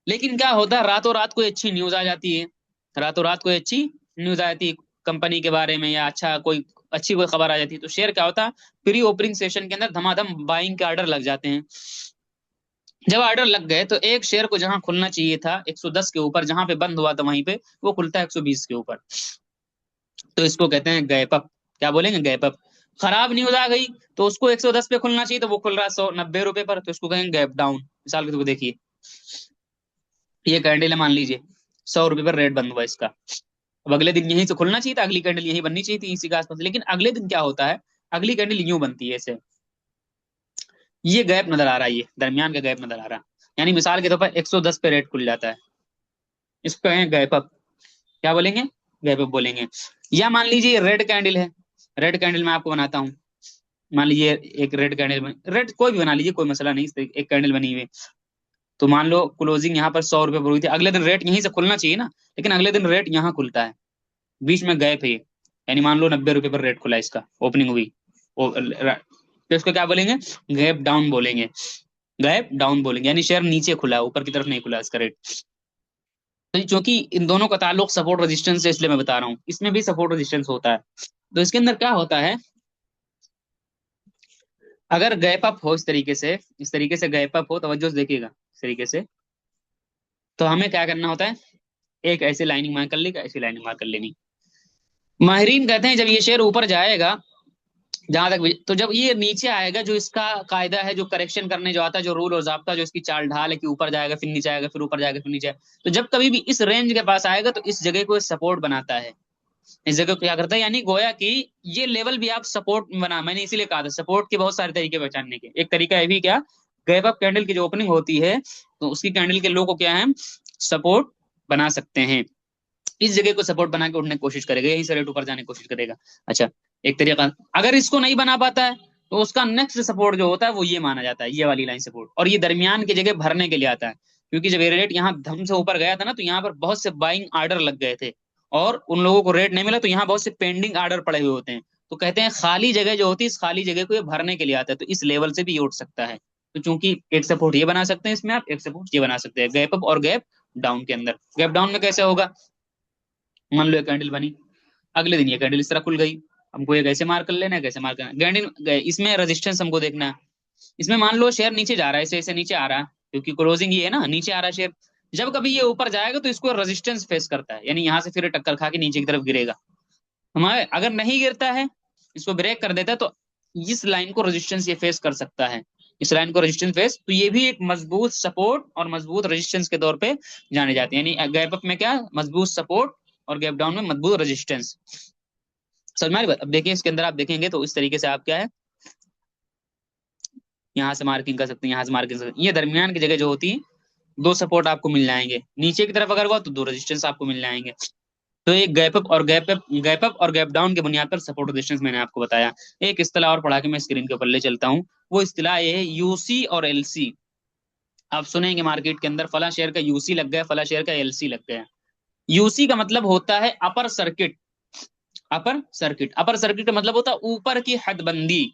लेकिन क्या होता है, रातों रात कोई अच्छी न्यूज आ जाती है, रातों रात कोई अच्छी न्यूज आ जाती है कंपनी के बारे में, या अच्छा कोई अच्छी कोई खबर आ जाती है, तो शेयर क्या होता है, प्री ओपनिंग सेशन के अंदर धमाधम बाइंग के ऑर्डर लग जाते हैं। जब ऑर्डर लग गए तो एक शेयर को जहां खुलना चाहिए था 110 के ऊपर, जहां पे बंद हुआ था वहीं पे वो खुलता है 120 के ऊपर। तो इसको कहते हैं गैप अप। क्या बोलेंगे, गैप अप। खराब न्यूज आ गई तो उसको 110 पे खुलना चाहिए, तो वो खुल रहा है 190 रुपए पर, तो इसको कहेंगे गैप डाउन। मिसाल के तौर पर देखिए, ये कैंडल है मान लीजिए, 100 रुपए पर रेट बंद हुआ इसका। अब अगले दिन यहीं से खुलना चाहिए था, अगली कैंडल यहीं बननी चाहिए थी इसी के आसपास, लेकिन अगले दिन क्या होता है, अगली कैंडल यूं बनती है ऐसे, ये गैप नजर आ रहा है, ये दरमियान का गैप नजर आ रहा है, यानी मिसाल के तौर पर 110 पे रेट खुल जाता है, इसको कहेंगे गैप अप। क्या बोलेंगे, गैप अप बोलेंगे। या मान लीजिए रेड कैंडल है, रेड कैंडल मैं आपको बनाता हूँ। मान लीजिए एक रेड कैंडल, रेड कोई भी बना लीजिए, कोई मसला नहीं, एक कैंडल बनी हुई है। तो मान लो क्लोजिंग यहाँ पर 100 रुपए पर हुई थी, अगले दिन रेट यहीं से खुलना चाहिए ना, लेकिन अगले दिन रेट यहाँ खुलता है, बीच में गैप है ये, यानी मान लो 90 रुपए पर रेट खुला, इसका ओपनिंग हुई, तो इसको क्या बोलेंगे, गैप डाउन बोलेंगे। गैप डाउन बोलेंगे, यानी शेयर नीचे खुला है, ऊपर की तरफ नहीं खुला इसका रेट। तो चूंकि इन दोनों का ताल्लुक सपोर्ट रेजिस्टेंस से, इसलिए मैं बता रहा हूँ, इसमें भी सपोर्ट रेजिस्टेंस होता है। तो इसके अंदर क्या होता है, अगर गैप अप हो इस तरीके से, इस तरीके से गैप अप हो, तवज्जो से देखिएगा इस तरीके से, तो हमें क्या करना होता है, एक ऐसे लाइनिंग मार्क कर लेगा, ऐसी लाइनिंग मार्क कर लेनी। माहिरीन कहते हैं जब ये शेयर ऊपर जाएगा, जहां तक भी, तो जब ये नीचे आएगा, जो इसका कायदा है, जो करेक्शन करने जो आता है, जो रूल और जाब्ता, जो इसकी चाल ढाल है कि ऊपर जाएगा फिर नीचे आएगा, फिर ऊपर जाएगा फिर नीचे आएगा, तो जब कभी भी इस रेंज के पास आएगा तो इस जगह को सपोर्ट बनाता है। इस जगह को क्या करता है, यानी गोया कि ये लेवल भी आप सपोर्ट बना, मैंने इसीलिए कहा था सपोर्ट के बहुत सारे तरीके पहचानने के, एक तरीका है भी क्या, गैप अप कैंडल की जो ओपनिंग होती है, तो उसकी कैंडल के लो को क्या है, सपोर्ट बना सकते हैं। इस जगह को सपोर्ट बना के उठने की कोशिश करेगा, यही से रेट ऊपर जाने की कोशिश करेगा। अच्छा, एक तरीका, अगर इसको नहीं बना पाता है तो उसका नेक्स्ट सपोर्ट जो होता है वो ये माना जाता है, ये वाली लाइन सपोर्ट, और ये दरमियान की जगह भरने के लिए आता है, क्योंकि जब ये रेट यहाँ धम से ऊपर गया था ना, तो यहाँ पर बहुत से बाइंग आर्डर लग गए थे, और उन लोगों को रेट नहीं मिला, तो यहाँ बहुत से पेंडिंग आर्डर पड़े हुए होते हैं। तो कहते हैं खाली जगह जो होती है, इस खाली जगह को ये भरने के लिए आता है, तो इस लेवल से भी ये उठ सकता है। तो चूंकि एक सपोर्ट ये बना सकते हैं इसमें, आप एक सपोर्ट ये बना सकते हैं गैप अप और गैप डाउन के अंदर। गैप डाउन में कैसे होगा, मान लो एक कैंडल बनी, अगले दिन ये कैंडल इस तरह खुल गई, हमको ये कैसे मार्क कर लेना है, कैसे मार्क करना है, कैंडल इसमें रेजिस्टेंस हमको देखना है। इसमें मान लो शेयर नीचे जा रहा है, ऐसे ऐसे नीचे आ रहा है, क्योंकि क्लोजिंग ये है ना, नीचे आ रहा है शेयर। जब कभी ये ऊपर जाएगा तो इसको रेजिस्टेंस फेस करता है, यानी यहाँ से फिर टक्कर खा के नीचे की तरफ गिरेगा। हमारे अगर नहीं गिरता है, इसको ब्रेक कर देता है, तो इस लाइन को रेजिस्टेंस ये फेस कर सकता है, इस लाइन को रेजिस्टेंस फेस, तो ये भी एक मजबूत सपोर्ट और मजबूत रेजिस्टेंस के तौर पे जाने जाते हैं, यानी गैप अप में क्या, मजबूत सपोर्ट, और गैप डाउन में मजबूत रेजिस्टेंस। समझ में आ रही बात। अब देखिए इसके अंदर आप देखेंगे तो इस तरीके से आप क्या है, यहाँ से मार्किंग कर सकते हैं, यहाँ से मार्किंग कर सकते हैं, ये दरमियान की जगह जो होती है, दो सपोर्ट आपको मिल जाएंगे, नीचे की तरफ अगर हुआ तो दो रेजिस्टेंस आपको मिल जाएंगे। तो एक गैप अप और गैप डाउन की बुनियाद पर सपोर्ट रेजिस्टेंस मैंने आपको बताया। एक इस्तिलाह और पढ़ा के मैं स्क्रीन के ऊपर ले चलता हूँ, वो इस्तिलाह ये है यूसी और एलसी। आप सुनेंगे मार्केट के अंदर फला शेयर का यूसी लग गया, फला शेयर का एलसी लग गया। यूसी का मतलब होता है upper circuit, upper circuit, upper circuit का मतलब होता है ऊपर की हदबंदी,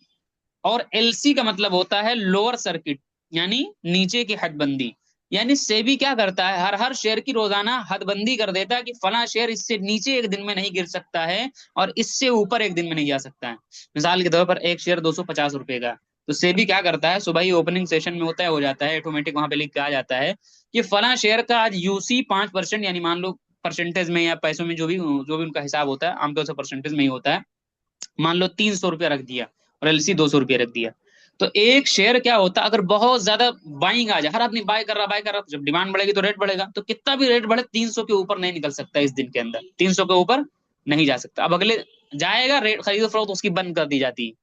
और एलसी का मतलब होता है लोअर सर्किट, यानी नीचे की हदबंदी। यानी सेबी क्या करता है, हर हर शेयर की रोजाना हदबंदी कर देता है कि फला शेयर इससे नीचे एक दिन में नहीं गिर सकता है, और इससे ऊपर एक दिन में नहीं जा सकता है। मिसाल के तौर पर एक शेयर 250 रुपए का, तो सेबी क्या करता है, सुबह ही ओपनिंग सेशन में होता है, हो जाता है ऑटोमेटिक, वहां पे लिख के आ जाता है कि फला शेयर का आज यूसी 5%, यानी मान लो परसेंटेज में या पैसों में, जो भी उनका हिसाब होता है, आमतौर से परसेंटेज में ही होता है, मान लो 300 रुपया रख दिया और एलसी 200 रुपया रख दिया। तो एक शेयर क्या होता है, अगर बहुत ज्यादा बाइंग आ जाए, हर आदमी बाय कर रहा, तो जब डिमांड बढ़ेगी तो रेट बढ़ेगा, तो कितना भी रेट बढ़े 300 के ऊपर नहीं निकल सकता इस दिन के अंदर, 300 के ऊपर नहीं जा सकता। अब अगले जाएगा रेट, खरीदो फरोख्त उसकी बंद कर दी जाती है,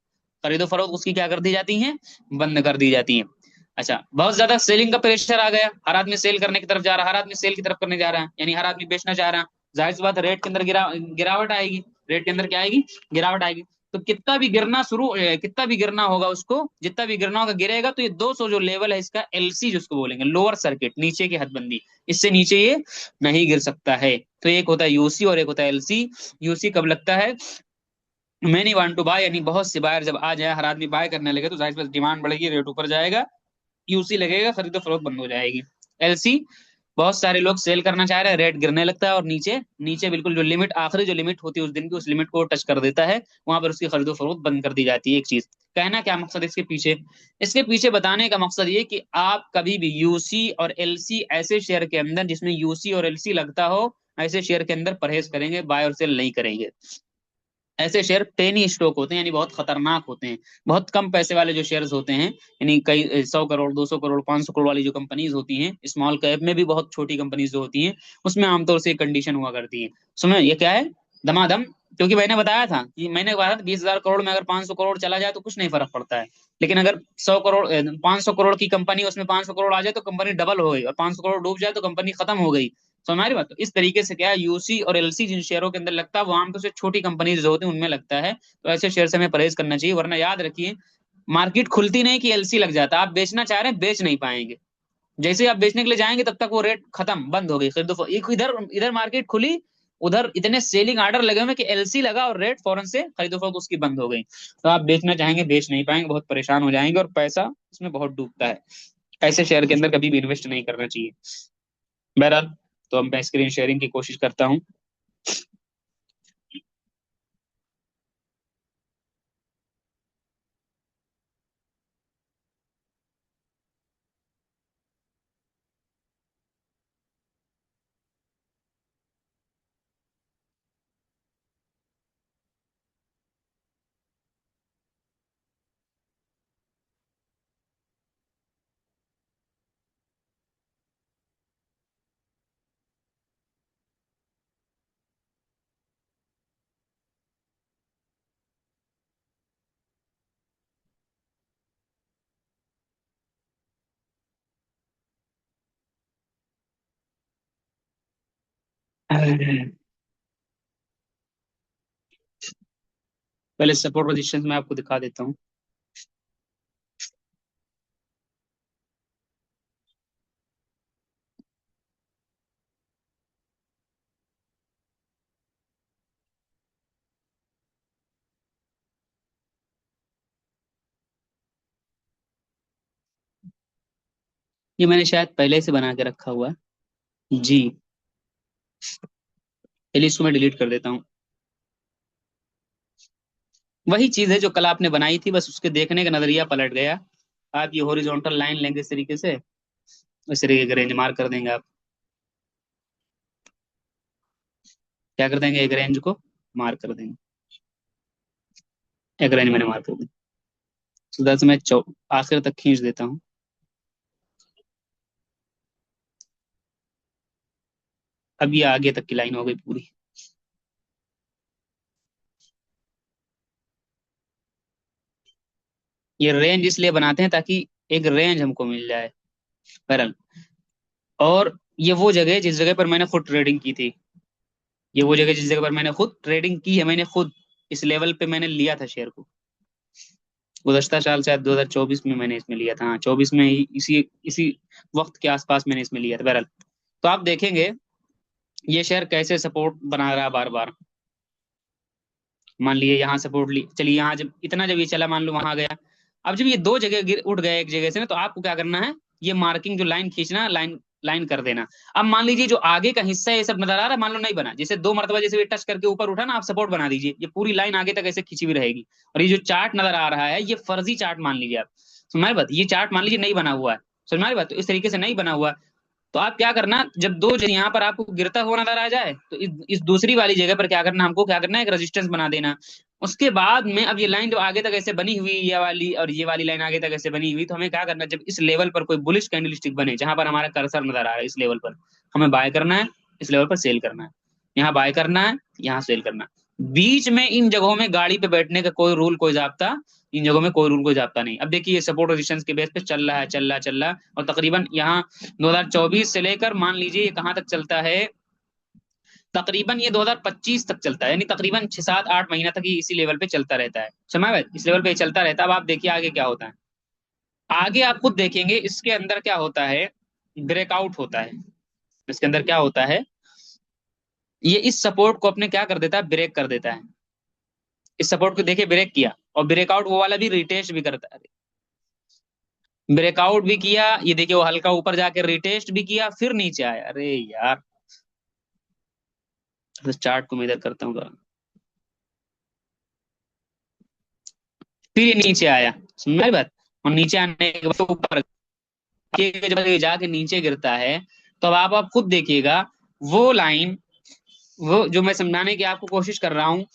खरीदो फरोख्त उसकी क्या कर दी जाती है, बंद कर दी जाती है। अच्छा, बहुत ज्यादा सेलिंग का प्रेशर आ गया, हर आदमी सेल करने की तरफ जा रहा है, हर आदमी सेल की तरफ करने जा रहा है, यानी हर आदमी बेचना चाह रहा है, जाहिर सी बात है रेट के अंदर गिरावट आएगी, रेट के अंदर क्या आएगी, गिरावट आएगी। तो कितना भी गिरना होगा उसको, जितना भी गिरना होगा गिरेगा, तो ये 200 जो लेवल है इसका एलसी जिसको बोलेंगे, लोअर सर्किट, नीचे की हदबंदी, इससे नीचे ये नहीं गिर सकता है। तो एक होता है यूसी और एक होता है एलसी। यूसी कब लगता है, मैनी वांट टू बाय, यानी बहुत से बायर जब आ जाए, हर आदमी बाय करने लगे तो जाहिर सी बात डिमांड बढ़ेगी, रेट ऊपर जाएगा, यूसी लगेगा, खरीदो फरोख्त बंद हो जाएगी। एलसी, बहुत सारे लोग सेल करना चाह रहे हैं, रेट गिरने लगता है और नीचे नीचे बिल्कुल जो लिमिट, आखिरी जो लिमिट होती है उस दिन की, उस लिमिट को टच कर देता है, वहां पर उसकी खरीदो फरोख्त बंद कर दी जाती है। एक चीज कहना क्या मकसद है इसके पीछे, इसके पीछे बताने का मकसद ये कि आप कभी भी यूसी और एलसी, ऐसे शेयर के अंदर जिसमें यूसी और एलसी लगता हो, ऐसे शेयर के अंदर परहेज करेंगे, बाय और सेल नहीं करेंगे। ऐसे शेयर पेनी स्टॉक होते हैं, यानी बहुत खतरनाक होते हैं। बहुत कम पैसे वाले जो शेयर्स होते हैं, यानी कई 100 करोड़, 200 करोड़, 500 करोड़ वाली जो कंपनीज होती हैं, स्मॉल कैप में भी बहुत छोटी कंपनीज जो होती हैं, उसमें आमतौर से एक कंडीशन हुआ करती है। सुनो ये क्या है, दमादम, क्योंकि मैंने बताया था कि मैंने बताया था 20,000 करोड़ में अगर 500 करोड़ चला जाए तो कुछ नहीं फर्क पड़ता है, लेकिन अगर 100 करोड़, 500 करोड़ की कंपनी, उसमें 500 करोड़ आ जाए तो कंपनी डबल हो गई, और 500 करोड़ डूब जाए तो कंपनी खत्म हो गई। तो हमारी बात, तो इस तरीके से क्या है, यूसी और एलसी जिन शेयरों के अंदर लगता है वो आमतौर से छोटी कंपनीज जो होती हैं उनमें लगता है, तो ऐसे शेयर से हमें परहेज करना चाहिए। वरना याद रखिए, मार्केट खुलती नहीं कि एलसी लग जाता है, आप बेचना चाह रहे हैं बेच नहीं पाएंगे, जैसे ही आप बेचने के लिए जाएंगे तब तक वो रेट खत्म, बंद हो गई, खरीदो एक इधर इधर मार्केट खुली, उधर इतने सेलिंग आर्डर लगे हुए कि एलसी लगा और रेट फौरन से खरीदो फरोख्त उसकी बंद हो गई, तो आप बेचना चाहेंगे बेच नहीं पाएंगे, बहुत परेशान हो जाएंगे और पैसा उसमें बहुत डूबता है। ऐसे शेयर के अंदर कभी भी इन्वेस्ट नहीं करना चाहिए। बहरहाल, तो अब मैं स्क्रीन शेयरिंग की कोशिश करता हूँ। पहले सपोर्ट रेजिस्टेंस मैं आपको दिखा देता हूँ। ये मैंने शायद पहले से बना के रखा हुआ है जी। चलिए इसको मैं डिलीट कर देता हूँ। वही चीज है जो कल आपने बनाई थी, बस उसके देखने का नजरिया पलट गया। आप ये हॉरिजॉन्टल लाइन लेंगे इस तरीके से, इस तरीके का रेंज मार्क कर देंगे आप। क्या कर देंगे, एक रेंज को मार्क कर देंगे, एक रेंज मैंने मार्क कर दी। तो दस मैं आखिर तक खींच देता हूँ। अब ये आगे तक की लाइन हो गई पूरी। ये रेंज इसलिए बनाते हैं ताकि एक रेंज हमको मिल जाए, बहरहाल। और ये वो जगह है जिस जगह पर मैंने खुद ट्रेडिंग की थी, ये वो जगह जिस जगह पर मैंने खुद ट्रेडिंग की है, मैंने खुद इस लेवल पे मैंने लिया था शेयर को। गुज़श्ता साल शायद 2024 में मैंने इसमें लिया था, हाँ 24 में ही, इसी इसी वक्त के आसपास मैंने इसमें लिया था। बहरहाल, तो आप देखेंगे ये शेयर कैसे सपोर्ट बना रहा है बार बार। मान लिए यहाँ सपोर्ट ली, चलिए यहाँ जब इतना, जब ये चला मान लो वहां गया, अब जब ये दो जगह गिर उठ गए एक जगह से ना, तो आपको क्या करना है, ये मार्किंग जो लाइन खींचना, लाइन लाइन कर देना। अब मान लीजिए जो आगे का हिस्सा है ये सब नजर आ रहा है, मान लो नहीं बना, जैसे 2 मरतबा जैसे ये टच करके ऊपर उठा ना, आप सपोर्ट बना दीजिए, ये पूरी लाइन आगे तक ऐसे खींची हुई रहेगी। और ये जो चार्ट नजर आ रहा है ये फर्जी चार्ट मान लीजिए आप, सुनाई बात, ये चार्ट मान लीजिए नहीं बना हुआ है, सुनाई बात, तो इस तरीके से नहीं बना हुआ। तो आप क्या करना, जब दो यहाँ पर आपको गिरता हुआ नजर आ जाए, तो इस दूसरी वाली जगह पर क्या करना, हमको क्या करना है, एक रेजिस्टेंस बना देना। उसके बाद में अब ये लाइन जो आगे तक ऐसे बनी हुई, ये वाली और ये वाली लाइन आगे तक ऐसे बनी हुई, तो हमें क्या करना है, जब इस लेवल पर कोई बुलिश कैंडलस्टिक बने, जहां पर हमारा कर्सर नजर आ रहा है इस लेवल पर, हमें बाय करना है, इस लेवल पर सेल करना है, यहाँ बाय करना है, यहाँ सेल करना है। बीच में इन जगहों में गाड़ी पे बैठने का कोई रूल कोई जाब्ता, इन जगहों में कोई रूल कोई जाब्ता नहीं। अब देखिए ये सपोर्ट रेजिस्टेंस के बेस पे चल रहा है, चल रहा है, चल रहा है, और तकरीबन यहाँ 2024 से लेकर मान लीजिए ये कहाँ तक चलता है, तकरीबन ये 2025 तक चलता है, यानी तकरीबन 6 7 8 महीना तक ही इसी लेवल पे चलता रहता है, समय भाई इस लेवल पे चलता रहता है। अब आप देखिए आगे क्या होता है, आगे आप खुद देखेंगे इसके अंदर क्या होता है, ब्रेकआउट होता है। इसके अंदर क्या होता है, ये इस सपोर्ट को अपने क्या कर देता है, ब्रेक कर देता है। इस सपोर्ट को देखे ब्रेक किया, और ब्रेकआउट वो वाला भी रिटेस्ट भी करता है, ब्रेकआउट भी किया, ये देखिए वो हल्का ऊपर जाके रिटेस्ट भी किया, फिर नीचे आया। अरे यार, तो चार्ट को मैं इधर करता हूँ जरा। फिर ये नीचे आया, समझ में आई बात। और नीचे आने के बाद ऊपर, जब ये जाके नीचे गिरता है, तो अब आप खुद देखिएगा, वो लाइन, वो जो मैं समझाने की आपको कोशिश कर रहा हूँ,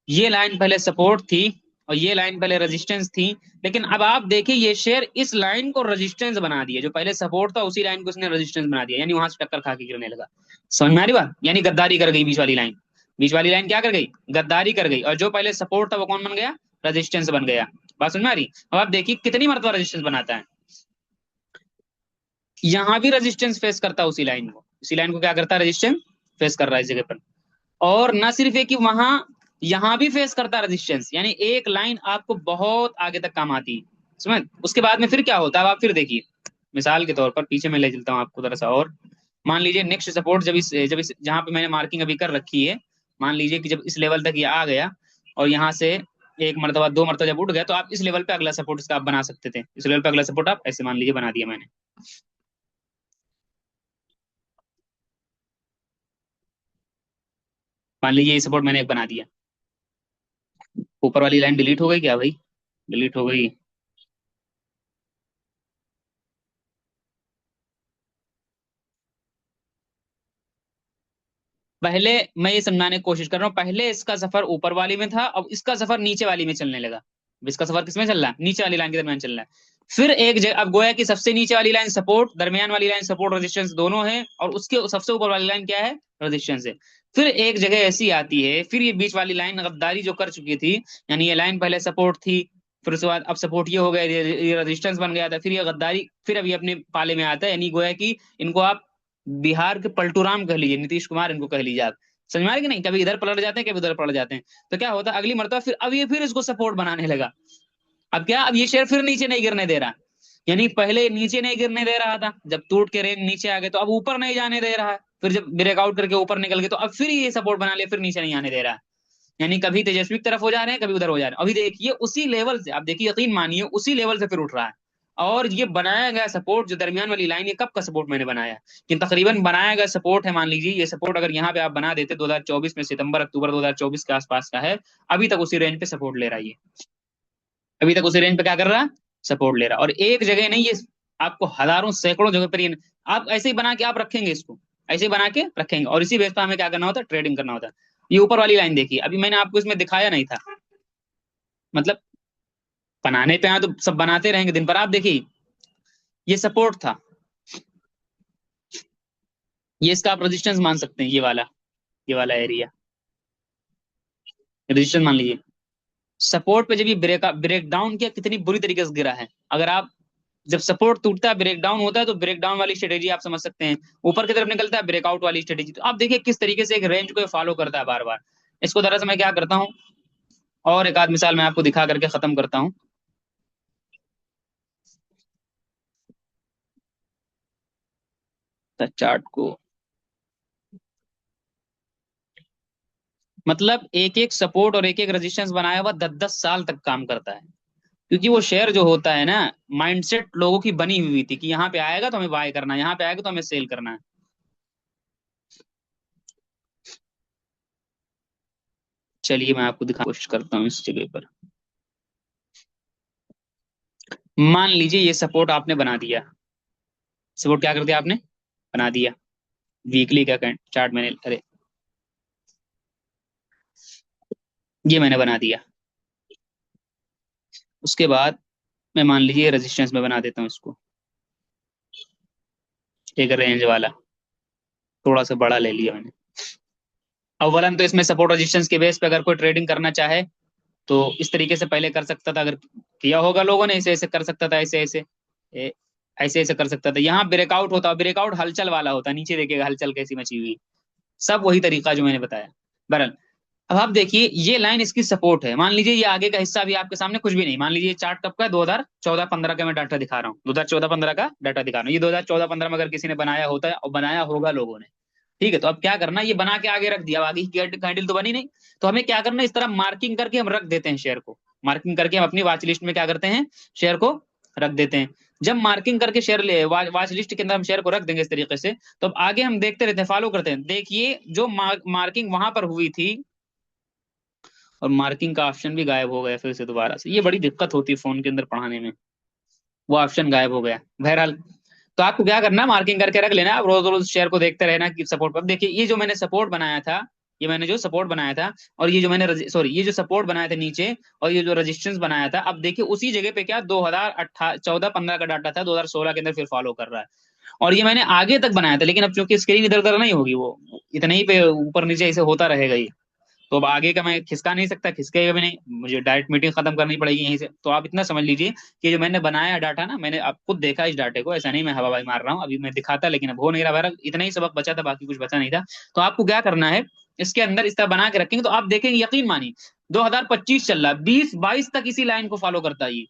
ये लाइन पहले सपोर्ट थी और ये लाइन पहले रेजिस्टेंस थी। लेकिन अब आप देखिए ये शेयर इस लाइन को रेजिस्टेंस बना दिया, जो पहले सपोर्ट था उसी लाइन को इसने रेजिस्टेंस बना दिया, यानी वहां से टक्कर खा के गिरने लगा। समझ में आ रही बात, यानी गद्दारी कर गई बीच वाली लाइन। बीच वाली लाइन क्या कर गई, गद्दारी कर गई, और जो पहले सपोर्ट था वो कौन बन गया, रेजिस्टेंस बन गया। बात समझ में आ रही। अब आप देखिए कितनी मरतबा रेजिस्टेंस बनाता है, यहां भी रेजिस्टेंस फेस करता है उसी लाइन को, उसी लाइन को क्या करता है, रेजिस्टेंस फेस कर रहा है इस जगह पर। और ना सिर्फ है कि वहां, यहां भी फेस करता है रेजिस्टेंस, यानी एक लाइन आपको बहुत आगे तक काम आती है, समझ। उसके बाद में फिर क्या होता है, अब आप फिर देखिए, मिसाल के तौर पर पीछे मैं ले चलता हूँ आपको थोड़ा सा। और मान लीजिए नेक्स्ट सपोर्ट जब इस जहां पे मैंने मार्किंग अभी कर रखी है, मान लीजिए कि जब इस लेवल तक ये आ गया, और यहाँ से एक मरतबा दो मरतबा जब उठ गया, तो आप इस लेवल पे अगला सपोर्ट इसका आप बना सकते थे। इस लेवल पे अगला सपोर्ट आप ऐसे मान लीजिए बना दिया मैंने। मान लीजिए ये सपोर्ट मैंने एक बना दिया। ऊपर वाली लाइन डिलीट हो गई क्या भाई, डिलीट हो गई। पहले मैं ये समझाने की कोशिश कर रहा हूँ, पहले इसका सफर ऊपर वाली में था, अब इसका सफर नीचे वाली में चलने लगा। अब इसका सफर किसमें चल रहा है, नीचे वाली लाइन के दरमियान चल रहा है। फिर एक जगह अब गोया कि सबसे नीचे वाली लाइन सपोर्ट, दरमियान वाली लाइन सपोर्ट रेजिस्टेंस दोनों है, और उसके सबसे ऊपर वाली लाइन क्या है, रेजिस्टेंस है। फिर एक जगह ऐसी आती है, फिर ये बीच वाली लाइन गद्दारी जो कर चुकी थी, यानी ये लाइन पहले सपोर्ट थी, फिर उसके बाद अब सपोर्ट ये हो गया, ये रेजिस्टेंस बन गया था, फिर ये गद्दारी फिर अभी अपने पाले में आता है, यानी गोया कि इनको आप बिहार के पलटूराम कह लीजिए, नीतीश कुमार इनको कह लीजिए आप। समझ में आ रहा है कि नहीं, कभी इधर पलट जाते हैं कभी उधर पलट जाते हैं। तो क्या होता है, अगली मरतबा फिर अब ये फिर इसको सपोर्ट बनाने लगा। अब क्या, अब ये शेयर फिर नीचे नहीं गिरने दे रहा, यानी पहले नीचे नहीं गिरने दे रहा था, जब टूट के रेंज नीचे आ गए तो अब ऊपर नहीं जाने दे रहा है, फिर जब ब्रेकआउट करके ऊपर निकल गए तो अब फिर ये सपोर्ट बना लिया, फिर नीचे नहीं आने दे रहा है। यानी कभी तेजस्वी की तरफ हो जा रहे हैं, कभी उधर हो जा रहे हैं। अभी देखिए उसी लेवल से, आप देखिए यकीन मानिए उसी लेवल से फिर उठ रहा है। और ये बनाया गया सपोर्ट, जो दरमियान वाली लाइन, ये कब का सपोर्ट मैंने बनाया है, कि तकरीबन बनाया गया सपोर्ट है, मान लीजिए ये सपोर्ट अगर यहाँ पे आप बना देते 2024 में, सितंबर अक्टूबर 2024 के आसपास का है, अभी तक उसी रेंज पे सपोर्ट ले रहा है ये, अभी तक उसी रेंज पे क्या कर रहा है, सपोर्ट ले रहा है। और एक जगह नहीं, ये आपको हजारों सैकड़ों जगह पर ये आप ऐसे ही बना के आप रखेंगे इसको, ऐसे ही बना के रखेंगे, और इसी बेस पर हमें क्या करना होता है, ट्रेडिंग करना होता है। ये ऊपर वाली लाइन देखिए, अभी मैंने आपको इसमें दिखाया नहीं था, मतलब बनाने पे आए तो सब बनाते रहेंगे दिन भर। आप देखिए ये सपोर्ट था, ये इसका आप रेजिस्टेंस मान सकते हैं, ये वाला एरिया रेजिस्टेंस मान लीजिए। सपोर्ट पे जब ये ब्रेक डाउन किया, कितनी बुरी तरीके से गिरा है। अगर आप, जब सपोर्ट टूटता है ब्रेक डाउन होता है, तो ब्रेक डाउन वाली स्ट्रेटेजी आप समझ सकते हैं, ऊपर की तरफ निकलता है ब्रेकआउट वाली स्ट्रेटेजी। तो आप देखिए किस तरीके से एक रेंज को फॉलो करता है बार बार। इसको दरअसल मैं क्या करता हूँ, और एक आध मिसाल मैं आपको दिखा करके खत्म करता हूँ। चार्ट को, मतलब एक एक सपोर्ट और एक एक रेजिस्टेंस बनाया हुआ 10-10 साल तक काम करता है। क्योंकि वो शेयर जो होता है ना, माइंडसेट लोगों की बनी हुई थी कि यहाँ पे आएगा तो हमें बाय करना है, यहाँ पे आएगा तो हमें सेल करना है। चलिए मैं आपको दिखाने की कोशिश करता हूँ इस जगह पर। मान लीजिए ये सपोर्ट आपने बना दिया, सपोर्ट क्या कर दिया आपने, बना दिया। वीकली का चार्ट मैंने, अरे ये मैंने बना दिया। उसके बाद मैं मान लीजिए रेजिस्टेंस में बना देता हूँ इसको, एक रेंज वाला, थोड़ा सा बड़ा ले लिया मैंने। अव्वलन तो इसमें सपोर्ट रेजिस्टेंस के बेस पे अगर कोई ट्रेडिंग करना चाहे तो इस तरीके से पहले कर सकता था, अगर किया होगा लोगों ने, ऐसे ऐसे कर सकता था, ऐसे ऐसे ए- ऐसे ऐसे कर सकता था। यहाँ ब्रेकआउट होता, ब्रेकआउट हलचल वाला होता, नीचे देखिएगा हलचल कैसी मची हुई। सब वही तरीका जो मैंने बताया। बहरहाल अब आप देखिए ये लाइन इसकी सपोर्ट है, मान लीजिए ये आगे का हिस्सा भी आपके सामने कुछ भी नहीं, मान लीजिए ये चार्ट कब का है, 2014-15 का मैं डाटा दिखा रहा हूँ, 2014-15 का डाटा दिखा रहा हूँ। ये 2014-15 में अगर किसी ने बनाया होता है, और बनाया होगा लोगों ने, ठीक है, तो अब क्या करना, ये बना के आगे रख दिया, अब आगे की कैंडल तो बनी नहीं, तो हमें क्या करना, इस तरह मार्किंग करके हम रख देते हैं शेयर को। मार्किंग करके हम अपनी वॉच लिस्ट में क्या करते हैं, शेयर को रख देते हैं। जब मार्किंग करके शेयर ले वॉच लिस्ट के अंदर हम शेयर को रख देंगे इस तरीके से, तो अब आगे हम देखते रहते हैं, फॉलो करते हैं। देखिए जो मार्किंग वहां पर हुई थी, और मार्किंग का ऑप्शन भी गायब हो गया फिर से दोबारा से, ये बड़ी दिक्कत होती है फोन के अंदर पढ़ाने में, वो ऑप्शन गायब हो गया। बहरहाल, तो आपको क्या करना है, मार्किंग करके रख लेना, आप रोज रोज शेयर को देखते रहना कि सपोर्ट पर। देखिए ये जो मैंने सपोर्ट बनाया था, ये मैंने जो सपोर्ट बनाया था, और ये जो मैंने सॉरी ये जो सपोर्ट बनाया था नीचे, और ये जो रेजिस्टेंस बनाया था, अब देखिए उसी जगह पे क्या 2014-15 का डाटा था, 2016 के अंदर फिर फॉलो कर रहा है। और ये मैंने आगे तक बनाया था, लेकिन अब चूंकि स्क्रीन इधर उधर नहीं होगी, वो इतने ही पे ऊपर नीचे ऐसे होता रहेगा ये, तो अब आगे का मैं खिसका नहीं सकता, खिसकेगा भी नहीं, मुझे डायरेक्ट मीटिंग खत्म करनी पड़ेगी यहीं से। तो आप इतना समझ लीजिए कि जो मैंने बनाया डाटा ना, मैंने अब खुद देखा इस डाटे को, ऐसा नहीं मैं हवाबाजी मार रहा हूँ, अभी मैं दिखाता लेकिन अब हो नहीं रहा। बहरहाल इतना ही सबक बचा था, बाकी कुछ बचा नहीं था। तो आपको क्या करना है, इसके अंदर इस तरह बना के रखेंगे तो आप देखेंगे, यकीन मानिए 2025 चल रहा है, 2022 तक इसी लाइन को फॉलो करता है ये।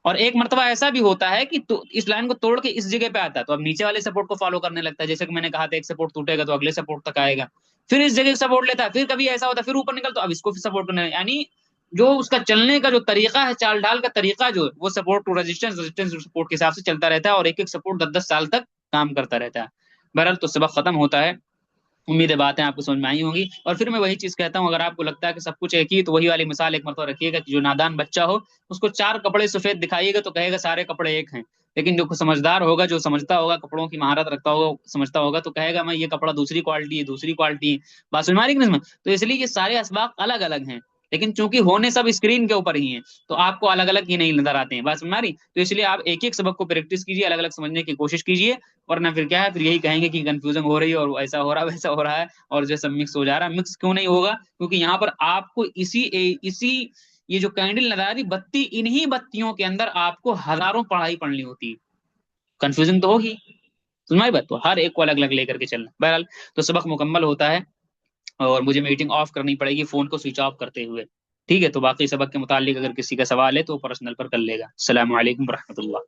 और एक मर्तबा ऐसा भी होता है कि तो इस लाइन को तोड़ के इस जगह पे आता है, तो अब नीचे वाले सपोर्ट को फॉलो करने लगता है। जैसे कि मैंने कहा था, एक सपोर्ट टूटेगा तो अगले सपोर्ट तक आएगा, फिर इस जगह सपोर्ट लेता है, फिर कभी ऐसा होता है फिर ऊपर निकल तो अब इसको फिर सपोर्ट करने, यानी जो उसका चलने का जो तरीका है, चाल ढाल का तरीका जो है, वो support to resistance, resistance to support के हिसाब से चलता रहता है, और एक एक सपोर्ट 10-10 साल तक काम करता रहता है। बहरहाल तो सबक खत्म होता है, उम्मीद है बातें आपको समझ में आई होंगी। और फिर मैं वही चीज कहता हूँ, अगर आपको लगता है कि सब कुछ एक ही, तो वही वाली मिसाल एक मरतबा रखिएगा कि जो नादान बच्चा हो, उसको 4 कपड़े सफेद दिखाइएगा तो कहेगा सारे कपड़े एक हैं। लेकिन जो समझदार होगा, जो समझता होगा, कपड़ों की महारत रखता होगा, समझता होगा, तो कहेगा मैं ये कपड़ा दूसरी क्वालिटी है, दूसरी क्वालिटी है। बात समझ में आ रही है कि नहीं? तो इसलिए ये सारे असबाब अलग अलग हैं, लेकिन चूंकि होने सब स्क्रीन के ऊपर ही हैं, तो आपको अलग अलग ही नहीं नजर आते हैं। बात समझ में आ रही? तो इसलिए आप एक एक सबक को प्रैक्टिस कीजिए, अलग अलग समझने की कोशिश कीजिए, वरना फिर क्या है, फिर यही कहेंगे कि कंफ्यूजन हो रही है, और ऐसा हो रहा है, वैसा हो रहा है, और जो सब मिक्स हो जा रहा है। मिक्स क्यों नहीं होगा, क्योंकि यहाँ पर आपको इसी ये जो कैंडल नजर आ रही बत्ती, इन्हीं बत्तियों के अंदर आपको हजारों पढ़ाई पढ़नी होती है। कंफ्यूजन तो होगी, तुम्हारी बात, तो हर एक को अलग अलग लेकर के चलना। बहरहाल तो सबक मुकम्मल होता है, और मुझे मीटिंग ऑफ करनी पड़ेगी फोन को स्विच ऑफ करते हुए। ठीक है, तो बाकी सबक के मुतालिक अगर किसी का सवाल है तो पर्सनल पर कर लेगा। अस्सलाम वालेकुम रहमतुल्लाह।